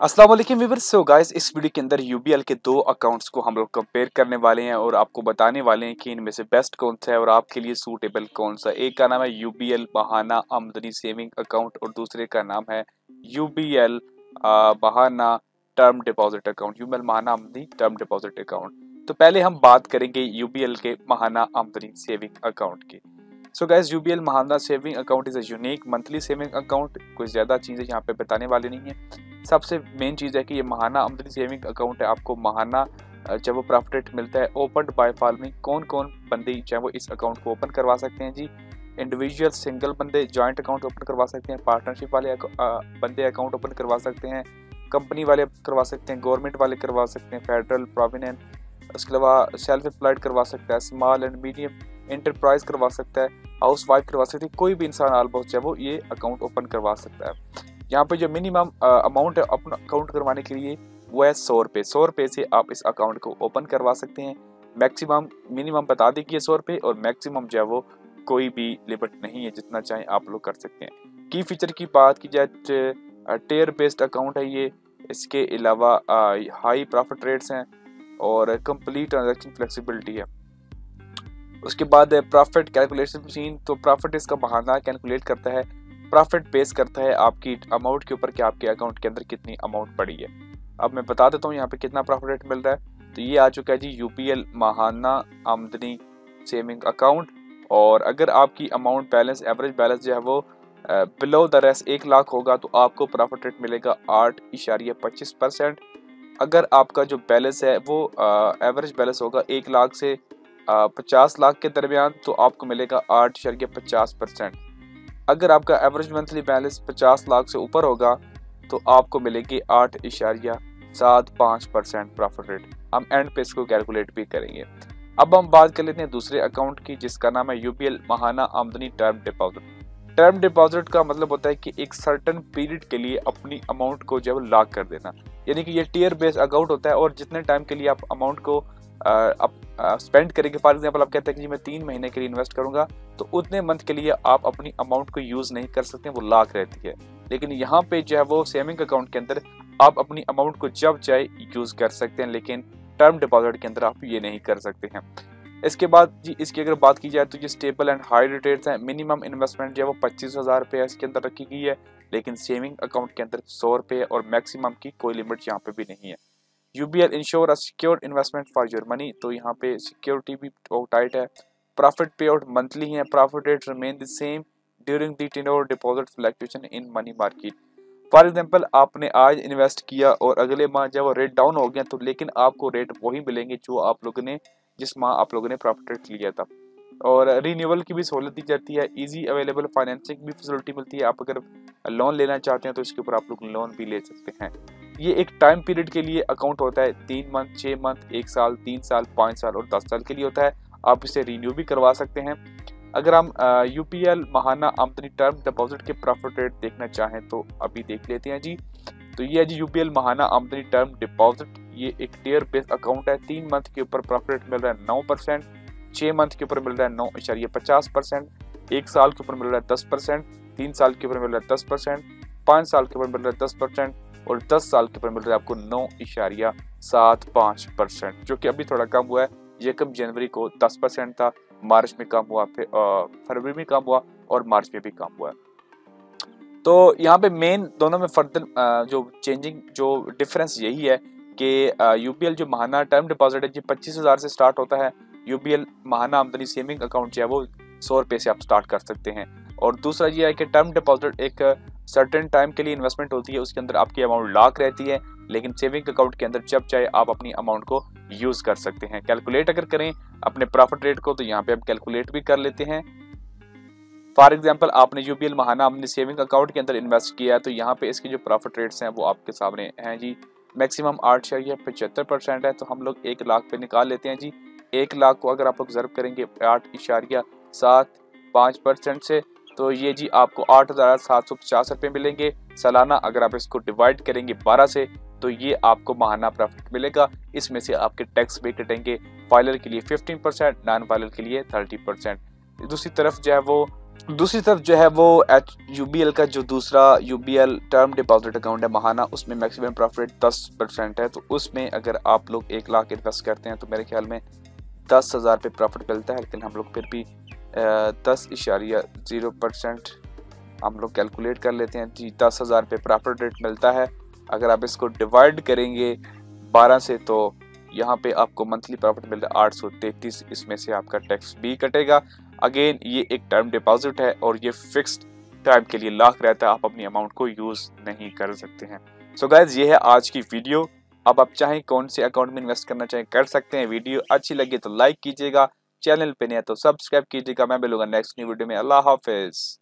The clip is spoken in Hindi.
अस्सलाम वालेकुम व्यूअर्स। सो गाइस, इस वीडियो के अंदर यूबीएल के दो अकाउंट्स को हम लोग कंपेयर करने वाले हैं और आपको बताने वाले हैं कि इनमें से बेस्ट कौन सा है और आपके लिए सूटेबल कौन सा। एक का नाम है यूबीएल महाना आमदनी सेविंग अकाउंट और दूसरे का नाम है यूबीएल महाना टर्म डिपॉजिट अकाउंट, यूबीएल महाना आमदनी टर्म डिपॉजिट अकाउंट। तो पहले हम बात करेंगे यूबीएल के महाना आमदनी सेविंग अकाउंट की। So guys, UBL Mahana saving account is a unique monthly saving account. कोई ज्यादा चीजें यहाँ पे बताने वाली नहीं है। सबसे मेन चीज है कि ये महाना आमदनी सेविंग अकाउंट है। आपको महाना जब वो प्रॉफिट मिलता है ओपन बाय फॉलोइंग, कौन कौन बंदे चाहे वो इस अकाउंट को ओपन करवा सकते हैं जी। इंडिविजुअल सिंगल बंदे जॉइंट अकाउंट ओपन करवा सकते हैं, पार्टनरशिप वाले बंदे अकाउंट ओपन करवा सकते हैं, कंपनी वाले करवा सकते हैं, गवर्नमेंट वाले करवा सकते हैं, फेडरल प्रोविडेंट, उसके अलावा सेल्फ एम्प्लॉयड करवा सकता है, स्मॉल एंड मीडियम एंटरप्राइज करवा सकता है, हाउस वाइफ करवा सकती है। कोई भी इंसान ऑलमोस्ट चाहे वो ये अकाउंट ओपन करवा सकता है। यहाँ पे जो मिनिमम अमाउंट है अपना अकाउंट करवाने के लिए वो है 100 रुपये। 100 रुपये से आप इस अकाउंट को ओपन करवा सकते हैं। मैक्सिमम मिनिमम बता दी कि 100 रुपये और मैक्सिमम जो है वो कोई भी लिमिट नहीं है, जितना चाहें आप लोग कर सकते हैं। की फीचर की बात की जाए, टेयर बेस्ड अकाउंट है ये। इसके अलावा हाई प्रॉफिट रेट्स हैं और कंप्लीट ट्रांजेक्शन फ्लेक्सिबिलिटी है। उसके बाद प्रॉफिट कैलकुलेशन मशीन। तो प्रॉफिट इसका बहाना कैलकुलेट करता है, प्रॉफिट बेस करता है आपकी अमाउंट के ऊपर कि आपके अकाउंट के अंदर कितनी अमाउंट पड़ी है। अब मैं बता देता हूँ यहाँ पे कितना प्रॉफिट रेट मिल रहा है। तो ये आ चुका है जी यूपीएल महाना आमदनी सेविंग अकाउंट। और अगर आपकी अमाउंट बैलेंस एवरेज बैलेंस जो है वो बिलो द रेस्ट 1 लाख होगा तो आपको प्रॉफिट रेट मिलेगा 8.25%। अगर आपका जो बैलेंस है वो एवरेज बैलेंस होगा 1 लाख से 50 लाख के दरमियान तो आपको मिलेगा 8.50%। अगर आपका एवरेज मंथली बैलेंस 50 लाख से ऊपर होगा तो आपको मिलेगी 8.75% प्रॉफिट रेट। हम एंड पे इसको कैलकुलेट भी करेंगे। अब हम बात कर लेते हैं दूसरे अकाउंट की, जिसका नाम है यूबीएल महाना आमदनी टर्म डिपॉजिट। टर्म डिपॉजिट का मतलब होता है कि एक सर्टेन पीरियड के लिए अपनी अमाउंट को जब लॉक कर देना, यानी कि ये टीयर बेस्ड अकाउंट होता है और जितने टाइम के लिए आप अमाउंट को स्पेंड करेंगे, फॉर एग्जांपल आप कहते हैं कि मैं 3 महीने के लिए इन्वेस्ट करूंगा तो उतने मंथ के लिए आप अपनी अमाउंट को यूज नहीं कर सकते, वो लॉक रहती है। लेकिन यहाँ पे जो है वो सेविंग अकाउंट के अंदर आप अपनी अमाउंट को जब चाहे यूज कर सकते हैं, लेकिन टर्म डिपॉजिट के अंदर आप ये नहीं कर सकते हैं। इसके बाद जी इसकी अगर बात की जाए तो ये स्टेबल एंड हाई रिटर्न्स है। मिनिमम इन्वेस्टमेंट जो है वो 25,000 रुपये इसके अंदर रखी गई है, लेकिन सेविंग अकाउंट के अंदर 100 रुपये और मैक्सिमम की कोई लिमिट यहाँ पे भी नहीं है। UBL ensure a secure investment for your money. तो यहाँ पे सिक्योरिटी भी टाइट है। प्रॉफिट पे आउट मंथली है। Profit rate remain the same during the tenure deposit fluctuation in money market. For example आपने आज इन्वेस्ट किया और अगले माह जब वो रेट डाउन हो गया तो लेकिन आपको रेट वही मिलेंगे जो आप लोगों ने जिस माह आप लोगों ने प्रॉफिट रेट लिया था। और रिन्यूअल की भी सहूलत दी जाती है। इजी अवेलेबल फाइनेंसिंग भी फैसिलिटी मिलती है। आप अगर लोन लेना चाहते हैं तो इसके ऊपर आप लोग लोन भी ले सकते हैं। ये एक टाइम पीरियड के लिए अकाउंट होता है, 3 मंथ, 6 मंथ, 1 साल, 3 साल, 5 साल और 10 साल के लिए होता है। आप इसे रिन्यू भी करवा सकते हैं। अगर हम यूपीएल महाना आमदनी टर्म डिपॉजिट के प्रॉफिट रेट देखना चाहें तो अभी देख लेते हैं जी। तो ये है जी यूपीएल महाना आमदनी टर्म डिपॉजिट। ये एक टियर बेस्ड अकाउंट है। 3 मंथ के ऊपर प्रॉफिट रेट मिल रहा है 9%, 6 मंथ के ऊपर मिल रहा है 9.50%, 1 साल के ऊपर मिल रहा है 10%, 3 साल के ऊपर मिल रहा है 10%, 5 साल के ऊपर मिल रहा है 10% और 10 साल के ऊपर मिल रहा है आपको 9.75%, जो कि अभी थोड़ा कम हुआ है। ये कम जनवरी को 10% था, मार्च में कम हुआ, फिर फरवरी में कम हुआ और मार्च में भी कम हुआ। तो यहाँ पे मेन दोनों में फर्दर जो चेंजिंग जो डिफरेंस यही है कि यूपीएल जो महाना टर्म डिपॉजिट है जी 25,000 से स्टार्ट होता है। यूपीएल महाना आमदनी सेविंग अकाउंट जो है वो 100 रुपये से आप स्टार्ट कर सकते हैं। और दूसरा ये है कि टर्म डिपॉजिट एक सर्टेन टाइम के लिए इन्वेस्टमेंट होती है, उसके अंदर आपकी अमाउंट लॉक रहती है, लेकिन सेविंग अकाउंट के अंदर जब चाहे आप अपनी अमाउंट को यूज कर सकते हैं। कैलकुलेट अगर करें अपने प्रॉफिट रेट को तो यहाँ पे हम कैलकुलेट भी कर लेते हैं। फॉर एग्जांपल आपने यूपीएल महाना अपने सेविंग अकाउंट के अंदर इन्वेस्ट किया है तो यहाँ पे इसके जो प्रॉफिट रेट्स हैं वो आपके सामने हैं जी। मैक्सिमम 8.75% है, तो हम लोग 1 लाख पे निकाल लेते हैं जी। 1 लाख को अगर आप ऑब्जर्व करेंगे 8.75% से तो ये जी आपको 8,750 रुपये मिलेंगे सालाना। अगर आप इसको डिवाइड करेंगे 12 से तो ये आपको महाना प्रॉफिट मिलेगा। इसमें से आपके टैक्स भी कटेंगे, फाइलर के लिए 15%, नॉन फाइलर के लिए 30%। दूसरी तरफ जो है वो दूसरी तरफ जो है वो यूबीएल का जो दूसरा यूबीएल टर्म डिपॉजिट अकाउंट है महाना, उसमें मैक्सिमम प्रॉफिट 10% है। तो उसमें अगर आप लोग 1 लाख इन्वेस्ट करते हैं तो मेरे ख्याल में 10,000 पे प्रॉफिट मिलता है। लेकिन हम लोग फिर भी 10.0% हम लोग कैलकुलेट कर लेते हैं जी, 10,000 पे प्रॉफिट रेट मिलता है। अगर आप इसको डिवाइड करेंगे 12 से तो यहाँ पे आपको मंथली प्रॉफिट मिल रहा है 833। इसमें से आपका टैक्स भी कटेगा। अगेन ये एक टर्म डिपॉजिट है और ये फिक्स्ड टाइम के लिए लॉक रहता है, आप अपनी अमाउंट को यूज नहीं कर सकते हैं। सो गाइज ये है आज की वीडियो। अब आप चाहें कौन से अकाउंट में इन्वेस्ट करना चाहें कर सकते हैं। वीडियो अच्छी लगी तो लाइक कीजिएगा, चैनल पे नए तो सब्सक्राइब कीजिएगा। मैं मिलूंगा नेक्स्ट न्यू वीडियो में। अल्लाह हाफिज।